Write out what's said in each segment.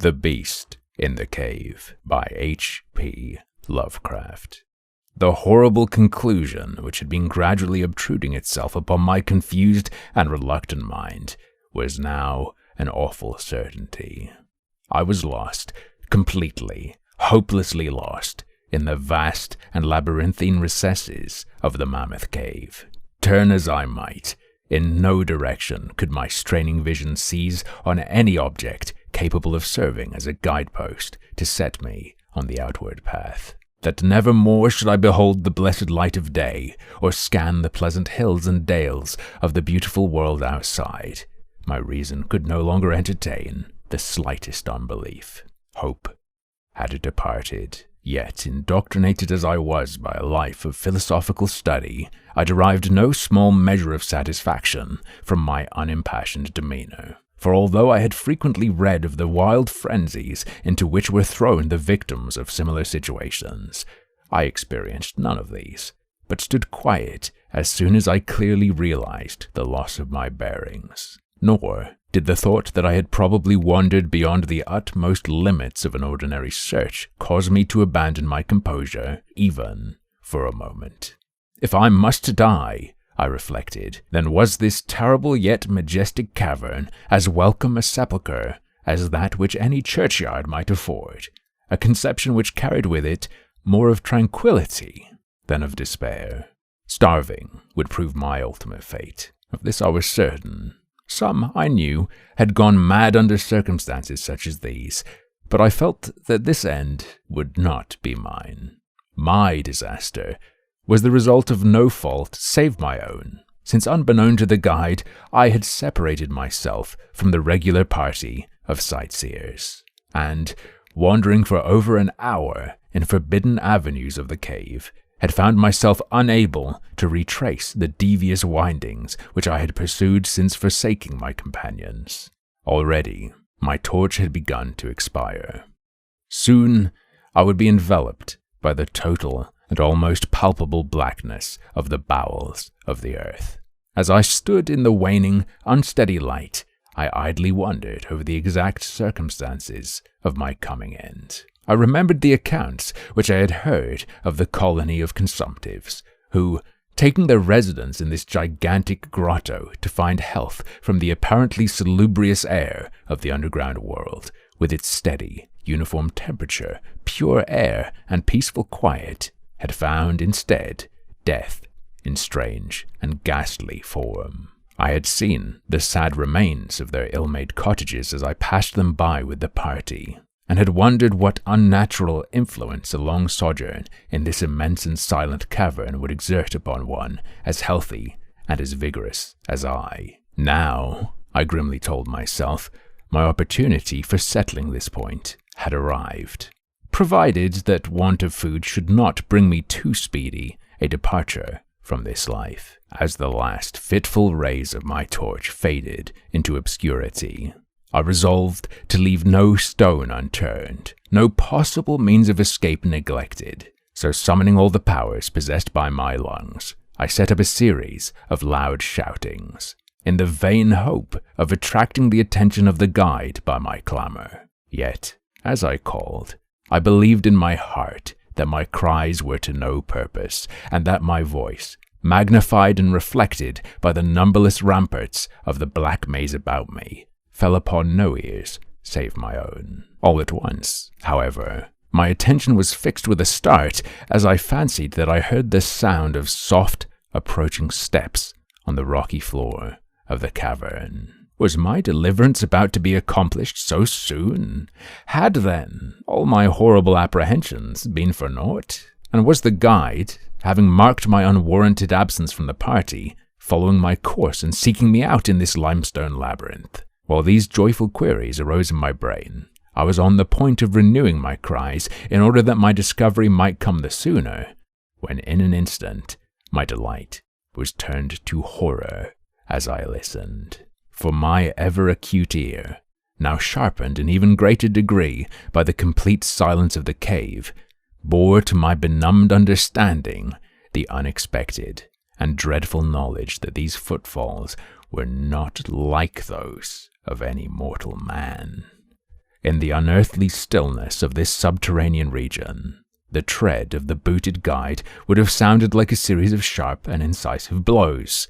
The Beast in the Cave by H.P. Lovecraft. The horrible conclusion which had been gradually obtruding itself upon my confused and reluctant mind was now an awful certainty. I was lost, completely, hopelessly lost, in the vast and labyrinthine recesses of the Mammoth Cave. Turn as I might, in no direction could my straining vision seize on any object capable of serving as a guidepost to set me on the outward path. That never more should I behold the blessed light of day, or scan the pleasant hills and dales of the beautiful world outside. My reason could no longer entertain the slightest unbelief. Hope had departed. Yet, indoctrinated as I was by a life of philosophical study, I derived no small measure of satisfaction from my unimpassioned demeanor. For although I had frequently read of the wild frenzies into which were thrown the victims of similar situations, I experienced none of these, but stood quiet as soon as I clearly realized the loss of my bearings. Nor did the thought that I had probably wandered beyond the utmost limits of an ordinary search cause me to abandon my composure, even for a moment. If I must die, I reflected, then was this terrible yet majestic cavern as welcome a sepulchre as that which any churchyard might afford, a conception which carried with it more of tranquillity than of despair. Starving would prove my ultimate fate. Of this I was certain. Some, I knew, had gone mad under circumstances such as these, but I felt that this end would not be mine. My disaster was the result of no fault save my own, since unbeknown to the guide, I had separated myself from the regular party of sightseers, and, wandering for over an hour in forbidden avenues of the cave, had found myself unable to retrace the devious windings which I had pursued since forsaking my companions. Already, my torch had begun to expire. Soon, I would be enveloped by the total and almost palpable blackness of the bowels of the earth. As I stood in the waning, unsteady light, I idly wondered over the exact circumstances of my coming end. I remembered the accounts which I had heard of the colony of consumptives, who, taking their residence in this gigantic grotto to find health from the apparently salubrious air of the underground world, with its steady, uniform temperature, pure air, and peaceful quiet, had found instead death in strange and ghastly form. I had seen the sad remains of their ill-made cottages as I passed them by with the party, and had wondered what unnatural influence a long sojourn in this immense and silent cavern would exert upon one as healthy and as vigorous as I. Now, I grimly told myself, my opportunity for settling this point had arrived, provided that want of food should not bring me too speedy a departure from this life. As the last fitful rays of my torch faded into obscurity, I resolved to leave no stone unturned, no possible means of escape neglected. So summoning all the powers possessed by my lungs, I set up a series of loud shoutings, in the vain hope of attracting the attention of the guide by my clamor. Yet, as I called, I believed in my heart that my cries were to no purpose, and that my voice, magnified and reflected by the numberless ramparts of the black maze about me, fell upon no ears save my own. All at once, however, my attention was fixed with a start as I fancied that I heard the sound of soft, approaching steps on the rocky floor of the cavern. Was my deliverance about to be accomplished so soon? Had, then, all my horrible apprehensions been for naught? And was the guide, having marked my unwarranted absence from the party, following my course and seeking me out in this limestone labyrinth? While these joyful queries arose in my brain, I was on the point of renewing my cries in order that my discovery might come the sooner, when in an instant my delight was turned to horror as I listened. For my ever-acute ear, now sharpened in even greater degree by the complete silence of the cave, bore to my benumbed understanding the unexpected and dreadful knowledge that these footfalls were not like those of any mortal man. In the unearthly stillness of this subterranean region, the tread of the booted guide would have sounded like a series of sharp and incisive blows.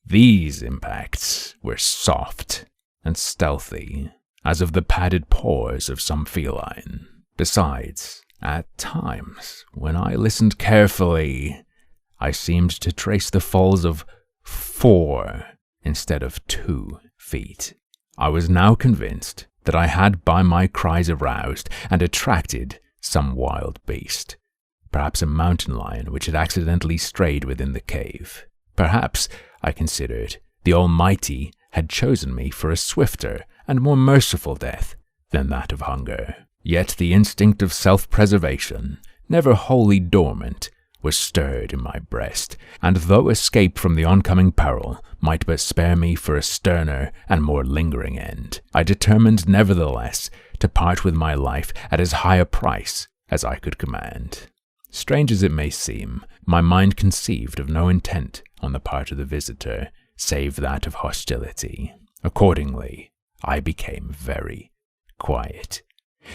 These impacts were soft and stealthy, as of the padded paws of some feline. Besides, at times, when I listened carefully, I seemed to trace the falls of 4 instead of 2 feet. I was now convinced that I had by my cries aroused and attracted some wild beast, perhaps a mountain lion which had accidentally strayed within the cave. Perhaps, I considered, the Almighty had chosen me for a swifter and more merciful death than that of hunger. Yet the instinct of self-preservation, never wholly dormant, was stirred in my breast, and though escape from the oncoming peril might but spare me for a sterner and more lingering end, I determined nevertheless to part with my life at as high a price as I could command. Strange as it may seem, my mind conceived of no intent on the part of the visitor, save that of hostility. Accordingly, I became very quiet,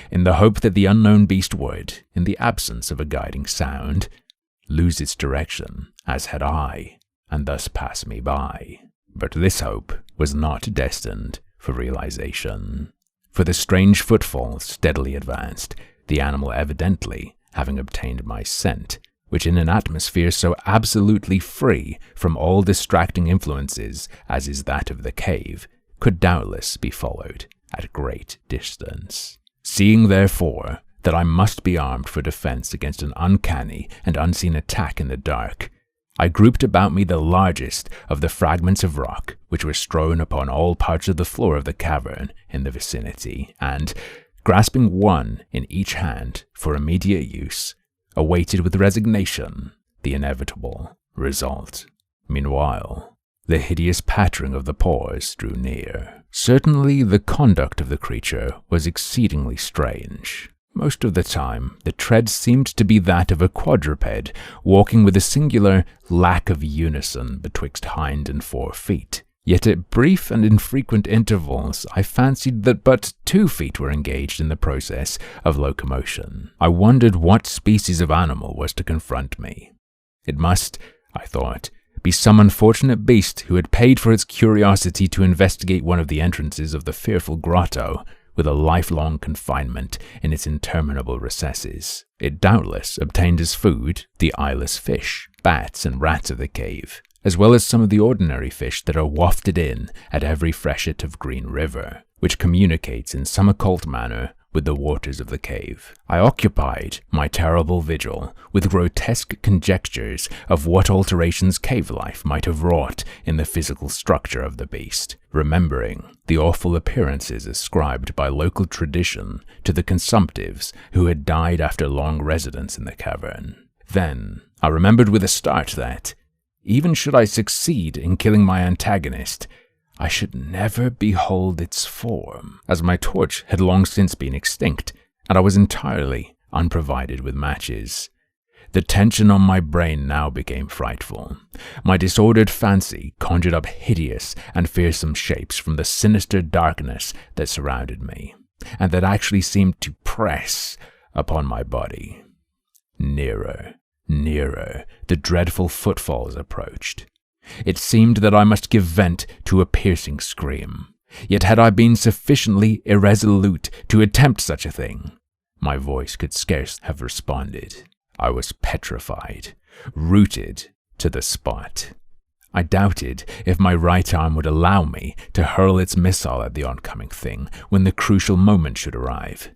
in the hope that the unknown beast would, in the absence of a guiding sound, lose its direction, as had I, and thus pass me by. But this hope was not destined for realization, for the strange footfall steadily advanced, the animal evidently having obtained my scent, which in an atmosphere so absolutely free from all distracting influences as is that of the cave, could doubtless be followed at great distance. Seeing, therefore, that I must be armed for defense against an uncanny and unseen attack in the dark, I grouped about me the largest of the fragments of rock which were strewn upon all parts of the floor of the cavern in the vicinity, and, grasping one in each hand for immediate use, awaited with resignation the inevitable result. Meanwhile, the hideous pattering of the paws drew near. Certainly the conduct of the creature was exceedingly strange. Most of the time, the tread seemed to be that of a quadruped, walking with a singular lack of unison betwixt hind and 4 feet. Yet at brief and infrequent intervals, I fancied that but 2 feet were engaged in the process of locomotion. I wondered what species of animal was to confront me. It must, I thought, be some unfortunate beast who had paid for its curiosity to investigate one of the entrances of the fearful grotto, with a lifelong confinement in its interminable recesses. It doubtless obtained as food the eyeless fish, bats, and rats of the cave, as well as some of the ordinary fish that are wafted in at every freshet of Green River, which communicates in some occult manner with the waters of the cave. I occupied my terrible vigil with grotesque conjectures of what alterations cave life might have wrought in the physical structure of the beast, remembering the awful appearances ascribed by local tradition to the consumptives who had died after long residence in the cavern. Then I remembered with a start that, even should I succeed in killing my antagonist, I should never behold its form, as my torch had long since been extinct, and I was entirely unprovided with matches. The tension on my brain now became frightful. My disordered fancy conjured up hideous and fearsome shapes from the sinister darkness that surrounded me, and that actually seemed to press upon my body. Nearer, nearer, the dreadful footfalls approached. It seemed that I must give vent to a piercing scream. Yet had I been sufficiently irresolute to attempt such a thing, my voice could scarce have responded. I was petrified, rooted to the spot. I doubted if my right arm would allow me to hurl its missile at the oncoming thing when the crucial moment should arrive.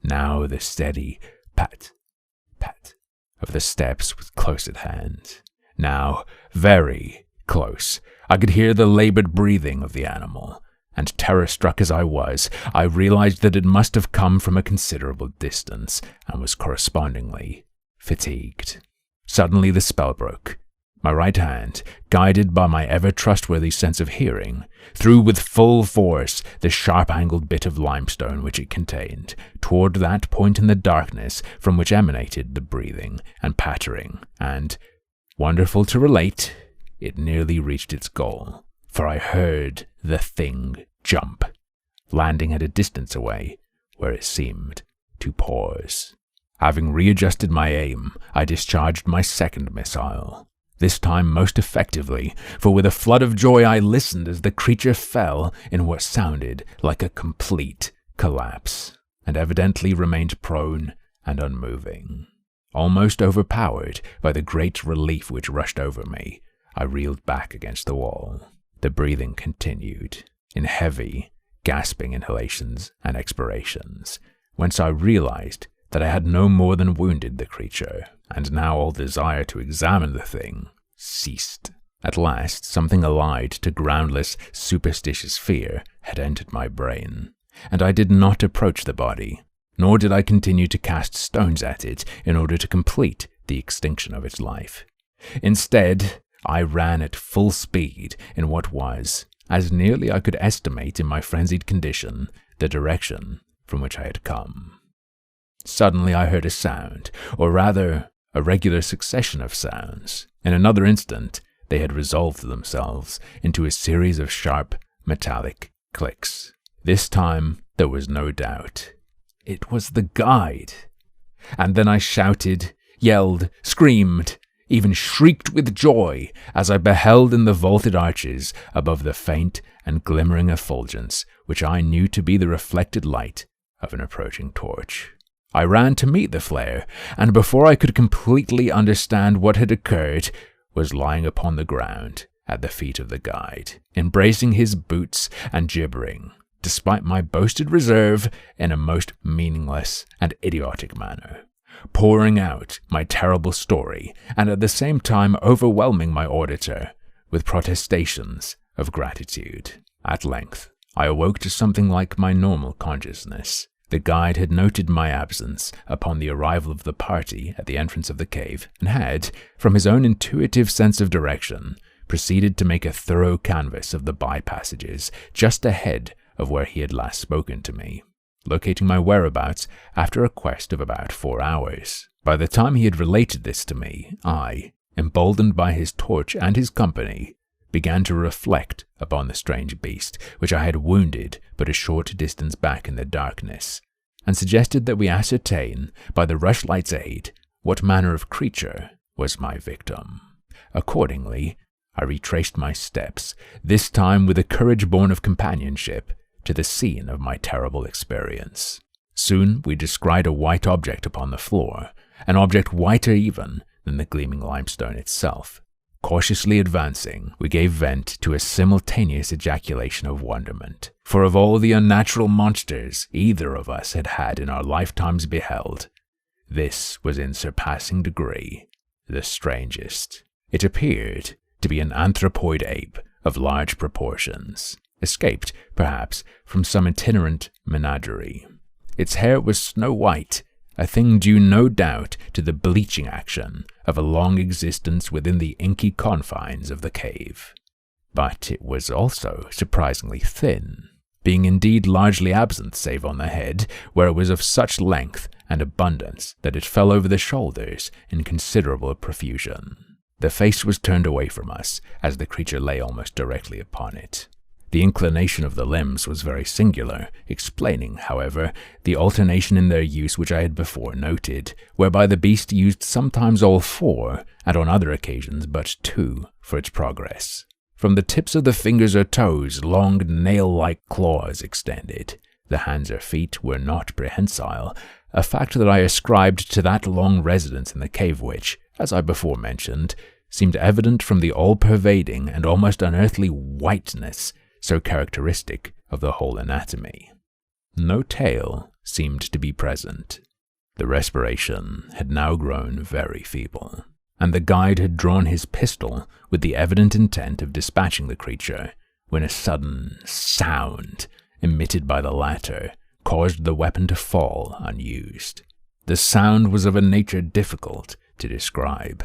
Now the steady pat, pat of the steps was close at hand. Now, very close, I could hear the labored breathing of the animal, and terror-struck as I was, I realized that it must have come from a considerable distance, and was correspondingly fatigued. Suddenly the spell broke. My right hand, guided by my ever-trustworthy sense of hearing, threw with full force the sharp-angled bit of limestone which it contained, toward that point in the darkness from which emanated the breathing and pattering, and, wonderful to relate, it nearly reached its goal, for I heard the thing jump, landing at a distance away, where it seemed to pause. Having readjusted my aim, I discharged my second missile, this time most effectively, for with a flood of joy I listened as the creature fell in what sounded like a complete collapse, and evidently remained prone and unmoving. Almost overpowered by the great relief which rushed over me, I reeled back against the wall. The breathing continued, in heavy, gasping inhalations and expirations, whence I realized that I had no more than wounded the creature, and now all desire to examine the thing ceased. At last, something allied to groundless, superstitious fear had entered my brain, and I did not approach the body, nor did I continue to cast stones at it in order to complete the extinction of its life. Instead, I ran at full speed in what was, as nearly I could estimate in my frenzied condition, the direction from which I had come. Suddenly I heard a sound, or rather, a regular succession of sounds. In another instant, they had resolved themselves into a series of sharp, metallic clicks. This time, there was no doubt. It was the guide. And then I shouted, yelled, screamed, even shrieked with joy as I beheld in the vaulted arches above the faint and glimmering effulgence which I knew to be the reflected light of an approaching torch. I ran to meet the flare, and before I could completely understand what had occurred, was lying upon the ground at the feet of the guide, embracing his boots and gibbering, despite my boasted reserve, in a most meaningless and idiotic manner, pouring out my terrible story, and at the same time overwhelming my auditor with protestations of gratitude. At length, I awoke to something like my normal consciousness. The guide had noted my absence upon the arrival of the party at the entrance of the cave, and had, from his own intuitive sense of direction, proceeded to make a thorough canvass of the by-passages just ahead of where he had last spoken to me, locating my whereabouts after a quest of about 4 hours. By the time he had related this to me, I, emboldened by his torch and his company, began to reflect upon the strange beast which I had wounded but a short distance back in the darkness, and suggested that we ascertain, by the rushlight's aid, what manner of creature was my victim. Accordingly, I retraced my steps, this time with a courage born of companionship, to the scene of my terrible experience. Soon we descried a white object upon the floor, an object whiter even than the gleaming limestone itself. Cautiously advancing, we gave vent to a simultaneous ejaculation of wonderment, for of all the unnatural monsters either of us had had in our lifetimes beheld, this was in surpassing degree the strangest. It appeared to be an anthropoid ape of large proportions, escaped, perhaps, from some itinerant menagerie. Its hair was snow white, a thing due no doubt to the bleaching action of a long existence within the inky confines of the cave. But it was also surprisingly thin, being indeed largely absent save on the head, where it was of such length and abundance that it fell over the shoulders in considerable profusion. The face was turned away from us, as the creature lay almost directly upon it. The inclination of the limbs was very singular, explaining, however, the alternation in their use which I had before noted, whereby the beast used sometimes all 4, and on other occasions but 2, for its progress. From the tips of the fingers or toes, long nail-like claws extended. The hands or feet were not prehensile, a fact that I ascribed to that long residence in the cave which, as I before mentioned, seemed evident from the all-pervading and almost unearthly whiteness so characteristic of the whole anatomy. No tail seemed to be present. The respiration had now grown very feeble, and the guide had drawn his pistol with the evident intent of dispatching the creature, when a sudden sound emitted by the latter caused the weapon to fall unused. The sound was of a nature difficult to describe.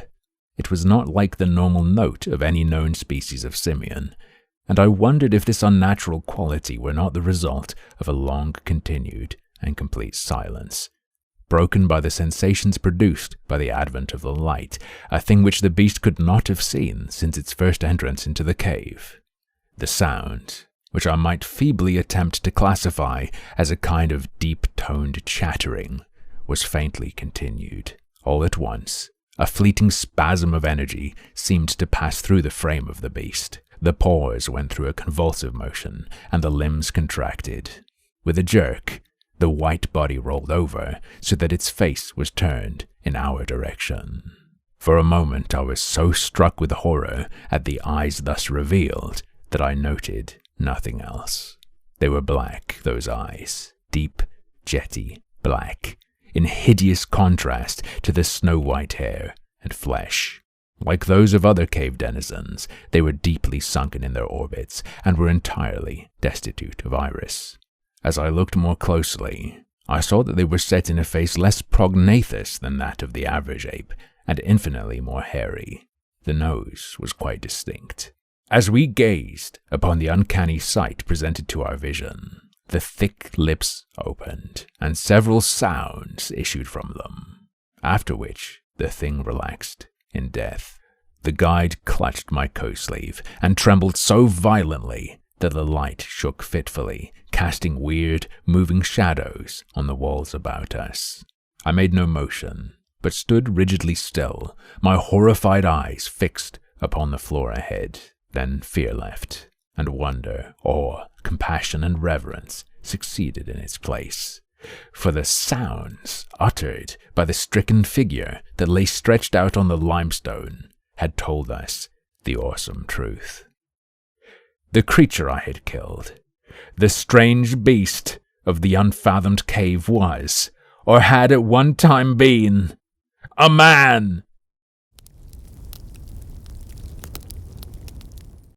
It was not like the normal note of any known species of simian, and I wondered if this unnatural quality were not the result of a long-continued and complete silence, broken by the sensations produced by the advent of the light, a thing which the beast could not have seen since its first entrance into the cave. The sound, which I might feebly attempt to classify as a kind of deep-toned chattering, was faintly continued. All at once, a fleeting spasm of energy seemed to pass through the frame of the beast. The paws went through a convulsive motion, and the limbs contracted. With a jerk, the white body rolled over so that its face was turned in our direction. For a moment I was so struck with horror at the eyes thus revealed that I noted nothing else. They were black, those eyes, deep, jetty black, in hideous contrast to the snow-white hair and flesh. Like those of other cave denizens, they were deeply sunken in their orbits and were entirely destitute of iris. As I looked more closely, I saw that they were set in a face less prognathous than that of the average ape, and infinitely more hairy. The nose was quite distinct. As we gazed upon the uncanny sight presented to our vision, the thick lips opened, and several sounds issued from them, after which the thing relaxed in death. The guide clutched my coat sleeve and trembled so violently that the light shook fitfully, casting weird, moving shadows on the walls about us. I made no motion, but stood rigidly still, my horrified eyes fixed upon the floor ahead. Then fear left, and wonder, awe, compassion, and reverence succeeded in its place. For the sounds uttered by the stricken figure that lay stretched out on the limestone had told us the awesome truth. The creature I had killed, the strange beast of the unfathomed cave was, or had at one time been, a man!